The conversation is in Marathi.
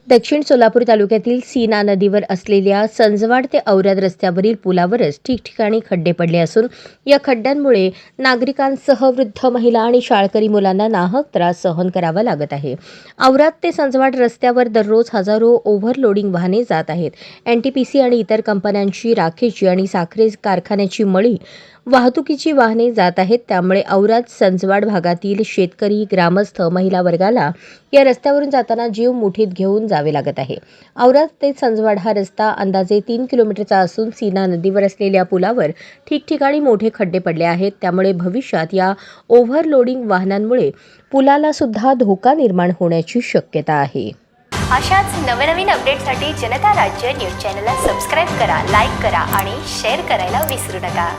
दक्षिण सोलापूर तालुक्यातील सीना नदीवर असलेल्या संजवाड ते औराद रस्त्यावरील पुलावरच ठिकठिकाणी खड्डे पडले असून या खड्ड्यांमुळे नागरिकांसह वृद्ध महिला आणि शाळकरी मुलांना नाहक त्रास सहन करावा लागत आहे। औराद ते संजवाड रस्त्यावर दररोज हजारो ओव्हरलोडिंग वाहने जात आहेत। एनटीपीसी आणि इतर कंपन्यांची राखेची आणि साखर कारखान्याची मळी वाहतुकीची वाहने जात आहेत। त्यामुळे औराद संजवाड भागातील शेतकरी, ग्रामस्थ, महिला वर्गाला या रस्त्यावरून जाताना जीव मुठीत घेऊन जावे लागत आहे। औराद ते संजवाड हा रस्ता अंदाजे 3 किलोमीटरचा असून सीना नदीवर असलेल्या पुलावर ठिकठिकाणी मोठे खड्डे पडले आहेत। त्यामुळे भविष्यात या ओव्हरलोडिंग वाहनांमुळे पुलाला सुद्धा धोका निर्माण होण्याची शक्यता आहे। अशाच नवनवीन अपडेटसाठी जनता राज्य न्यूज चॅनलला सबस्क्राईब करा, लाईक करा आणि शेअर करायला विसरू नका।